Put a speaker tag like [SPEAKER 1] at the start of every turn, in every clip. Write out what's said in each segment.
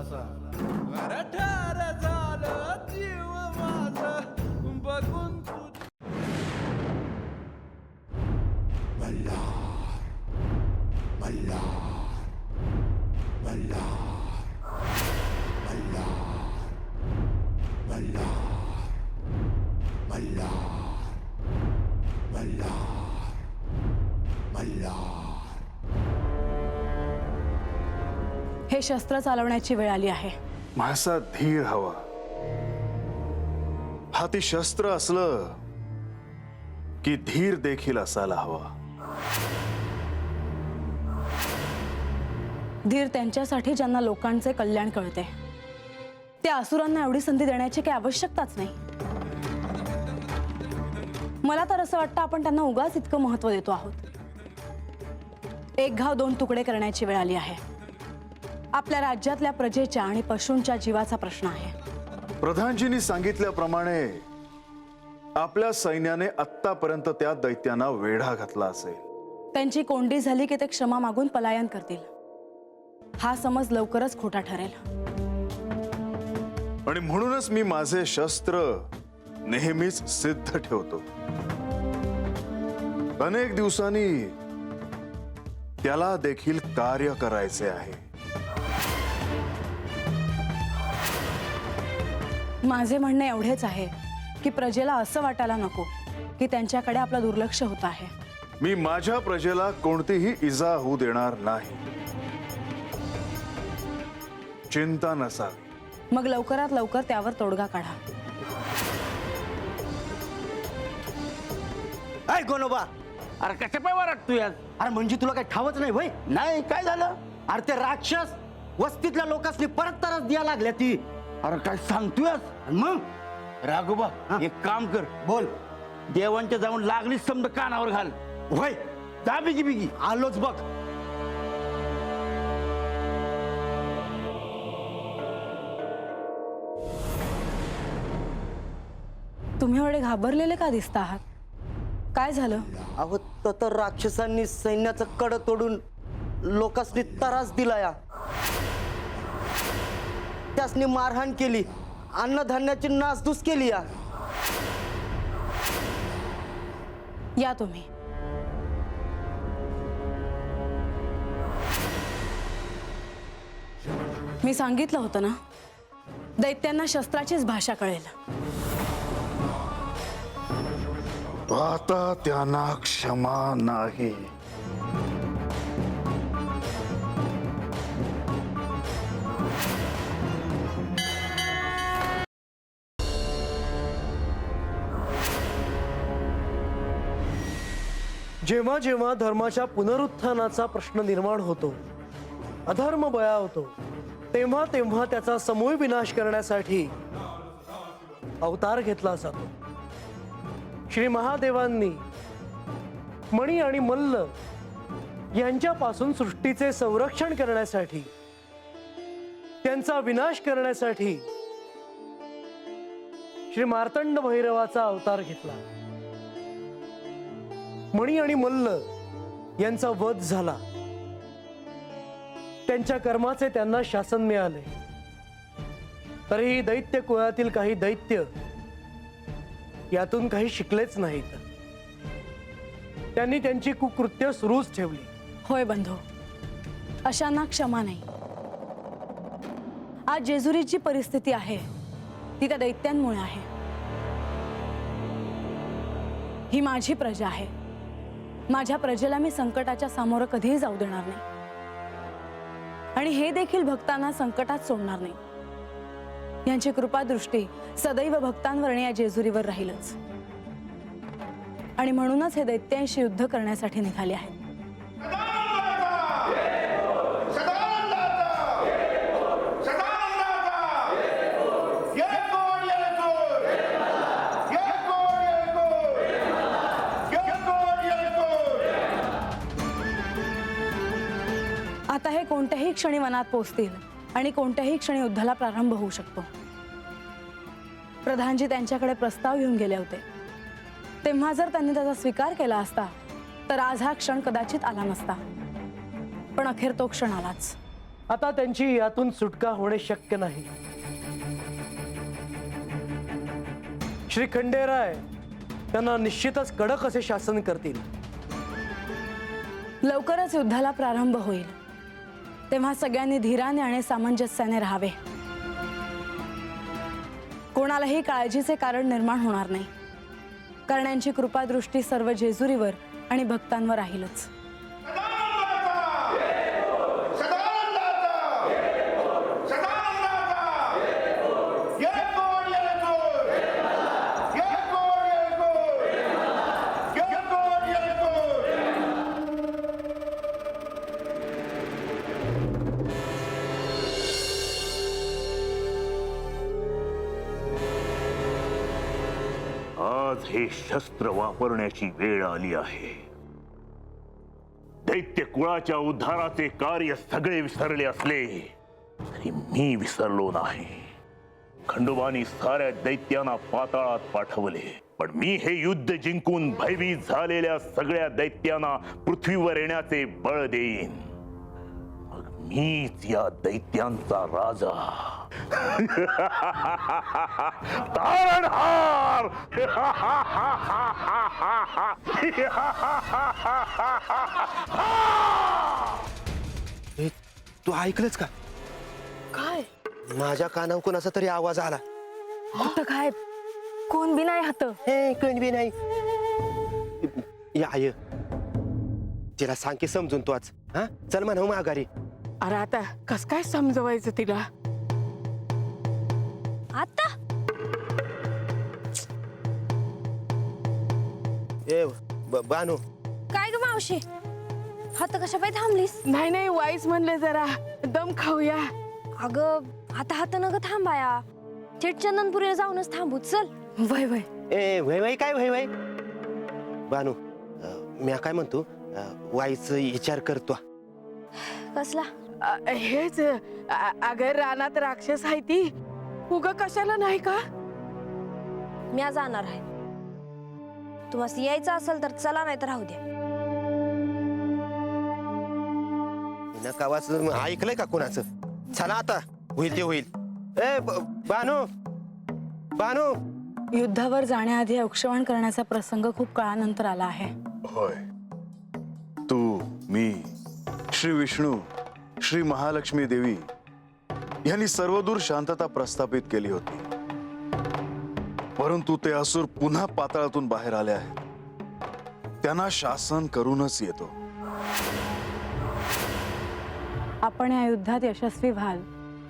[SPEAKER 1] असा ठार झालं जीव माझं बघून तू
[SPEAKER 2] हे शस्त्र चालवण्याची वेळ आली आहे.
[SPEAKER 3] माझा धीर हवा. हाती शस्त्र असलं की धीर देखील असायला हवा.
[SPEAKER 2] धीर त्यांच्यासाठी ज्यांना लोकांचे कल्याण कळते. त्या असुरांना एवढी संधी देण्याची काही आवश्यकताच नाही. मला तर असं वाटतं आपण त्यांना उगाच इतकं महत्त्व देतो आहोत. एक घाव दोन तुकडे करण्याची वेळ आली आहे. आपल्या राज्यातल्या प्रजेच्या आणि पशूंच्या जीवाचा प्रश्न आहे.
[SPEAKER 3] प्रधानजींनी सांगितल्याप्रमाणे आपल्या सैन्याने आत्तापर्यंत त्या दैत्यांना वेढा घातला असेल.
[SPEAKER 2] त्यांची कोंडी झाली की ते क्षमा मागून पलायन करतील. हा समज लवकरच खोटा ठरेल.
[SPEAKER 3] आणि म्हणूनच मी माझे शस्त्र नेहमीच सिद्ध ठेवतो. अनेक दिवसांनी त्याला देखील कार्य करायचे आहे.
[SPEAKER 2] माझे म्हणणे एवढेच आहे की प्रजेला असं वाटायला नको की त्यांच्याकडे आपलं दुर्लक्ष होत आहे.
[SPEAKER 3] मी माझ्या प्रजेला कोणतीही इजा होऊ देणार नाही. चिंता नसावी.
[SPEAKER 2] मग लवकरात लवकर त्यावर तोडगा काढा.
[SPEAKER 4] काय गोनोबा,
[SPEAKER 1] अरे कशा पाय वाटतोय आज?
[SPEAKER 4] अरे म्हणजे तुला काही ठावच नाही भाई?
[SPEAKER 1] नाही काय झालं?
[SPEAKER 4] अरे ते राक्षस वस्तीतल्या लोकांनी परत तरच द्या लागल्या ती.
[SPEAKER 1] अरे काय सांगतोय?
[SPEAKER 4] आणि मग
[SPEAKER 1] राघोबा एक काम कर,
[SPEAKER 4] बोल.
[SPEAKER 1] देवांच्या जाऊन लागली समज कानावर घाल.
[SPEAKER 4] होय,
[SPEAKER 1] जा बिगी बिगी.
[SPEAKER 4] आलोच बघ.
[SPEAKER 2] तुम्ही एवढे घाबरलेले का दिसता आहात? काय झालं?
[SPEAKER 4] अहो तर राक्षसांनी सैन्याचं कड तोडून लोकांनी त्रास दिला या. त्यासनी मारहाण केली, अन्नधान्याची नासधूस केली या.
[SPEAKER 2] या तुम्ही. मी सांगितलं होतं ना, दैत्यांना शस्त्राचीच भाषा कळेल.
[SPEAKER 3] आता त्यांना क्षमा नाही.
[SPEAKER 5] जेव्हा जेव्हा धर्माच्या पुनरुत्थानाचा प्रश्न निर्माण होतो, अधर्म बळावतो, तेव्हा तेव्हा त्याचा समूळ विनाश करण्यासाठी अवतार घेतला जातो. श्री महादेवांनी मणी आणि मल्ल यांच्यापासून सृष्टीचे संरक्षण करण्यासाठी, त्यांचा विनाश करण्यासाठी श्री मार्तंड भैरवाचा अवतार घेतला. मणी आणि मल्ल यांचा वध झाला. त्यांच्या कर्माचे त्यांना शासन मिळाले. तरीही दैत्य कुळातील काही दैत्य यातून काही शिकलेच नाहीत. त्यांनी त्यांची कुकृत्य सुरूच ठेवली.
[SPEAKER 2] होय बंधू, अशांना क्षमा नाही. आज जेजुरीची परिस्थिती आहे ती त्या दैत्यांमुळे आहे. ही माझी प्रजा आहे. माझ्या प्रजेला मी संकटाच्या सामोरं कधीही जाऊ देणार नाही. आणि हे देखील भक्तांना संकटात सोडणार नाही. यांची कृपादृष्टी सदैव भक्तांवर आणि या जेजुरीवर राहीलच. आणि म्हणूनच हे दैत्यांशी युद्ध करण्यासाठी निघाले आहेत. आता हे कोणत्याही क्षणी वनात पोहोचतील आणि कोणत्याही क्षणी युद्धाला प्रारंभ होऊ शकतो. प्रधानजी त्यांच्याकडे प्रस्ताव घेऊन गेले होते. तेव्हा जर त्यांनी त्याचा स्वीकार केला असता तर आज हा क्षण कदाचित आला नसता. पण अखेर तो क्षण आलाच.
[SPEAKER 5] आता त्यांची यातून सुटका होणे शक्य नाही. श्री खंडेराय त्यांना निश्चितच कडक असे शासन करतील.
[SPEAKER 2] लवकरच युद्धाला प्रारंभ होईल, तेव्हा सगळ्यांनी धीराने आणि सामंजस्याने राहावे. कोणालाही काळजीचे कारण निर्माण होणार नाही, कारण यांची कृपादृष्टी सर्व जेजुरीवर आणि भक्तांवर राहीलच.
[SPEAKER 6] आज हे शस्त्र वापरण्याची वेळ आली आहे. दैत्य कुळाच्या उद्धाराचे कार्य सगळे विसरले असले तरी मी विसरलो नाही. खंडोबानी साऱ्या दैत्यांना पाताळात पाठवले, पण मी हे युद्ध जिंकून भयभीत झालेल्या सगळ्या दैत्यांना पृथ्वीवर येण्याचे बळ देईन. मग मीच या दैत्यांचा राजा. तारणहार.
[SPEAKER 4] तू ऐकलंच का?
[SPEAKER 2] काय
[SPEAKER 4] माझ्या कानावर कोणाचा तरी आवाज आला.
[SPEAKER 2] होतं काय? कोण बी नाही हात.
[SPEAKER 4] हे कोण बी नाही. या आय तिला सांग की समजून तू आज. हा चल म्हणू माघारी.
[SPEAKER 7] अरे आता कस काय समजवायचं तिला?
[SPEAKER 2] आता
[SPEAKER 4] ए बानू
[SPEAKER 2] काय ग मावशी, हात कशा पाय थांबलीस?
[SPEAKER 7] नाही नाही, वाईस म्हणले जरा दम खाऊया.
[SPEAKER 8] अगं आता हात नग थांबाया, थेट चंदनपुरीला जाऊनच थांबू. चल.
[SPEAKER 2] वय वय.
[SPEAKER 4] ए वय वय काय वय वय. बानू मी काय म्हणतो, वाईच विचार करतो.
[SPEAKER 8] कसला?
[SPEAKER 7] हेच अगं रानात राक्षस आहे ती, उगा कशाला नाही का?
[SPEAKER 8] मी आज जाणार आहे. तुम्हाला यायचं असेल तर चला, नाही तर राहू द्या.
[SPEAKER 4] नकावाच ऐकलंय का कोणाचं? चला आता, होईल ते होईल. ए बानू बानू.
[SPEAKER 2] युद्धावर जाण्याआधी औक्षवण करण्याचा प्रसंग खूप काळानंतर आला आहे.
[SPEAKER 3] होय, तू, मी, श्री विष्णू, श्री महालक्ष्मी देवी यांनी सर्वदूर शांतता प्रस्थापित केली होती. परंतु ते असुर पुन्हा पाताळातून बाहेर आले आहेत. त्यांना शासन करूनच येतो.
[SPEAKER 2] आपण या युद्धात यशस्वी व्हाल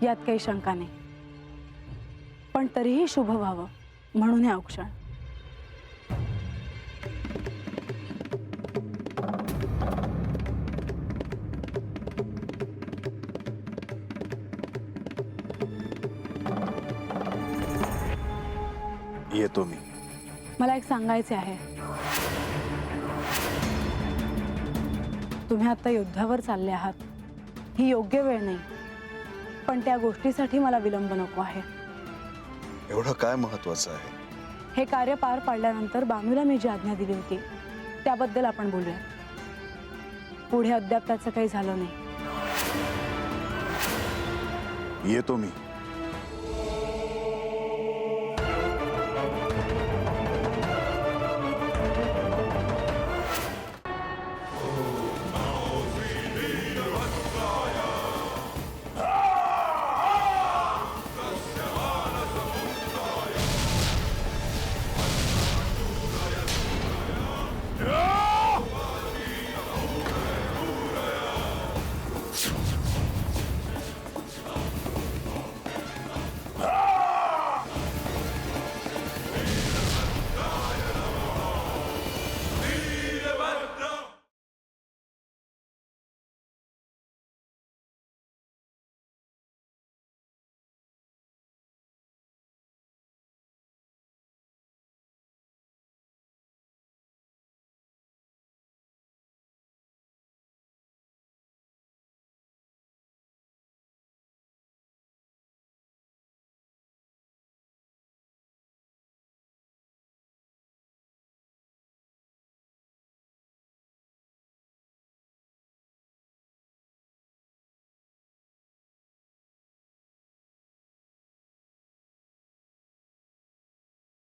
[SPEAKER 2] यात काही शंका नाही, पण तरीही शुभ व्हावं म्हणून हे औक्षण.
[SPEAKER 3] येतो मी.
[SPEAKER 2] मला एक सांगायचे आहे. तुम्ही आता युद्धावर चालले आहात, ही योग्य वेळ नाही, पण त्या गोष्टीसाठी मला विलंब नको आहे.
[SPEAKER 3] एवढं काय महत्वाचं आहे?
[SPEAKER 2] हे कार्य पार पाडल्यानंतर बानूला मी जी आज्ञा दिली होती त्याबद्दल आपण बोलूया. पुढे अद्याप त्याचं काही झालं नाही.
[SPEAKER 3] येतो मी.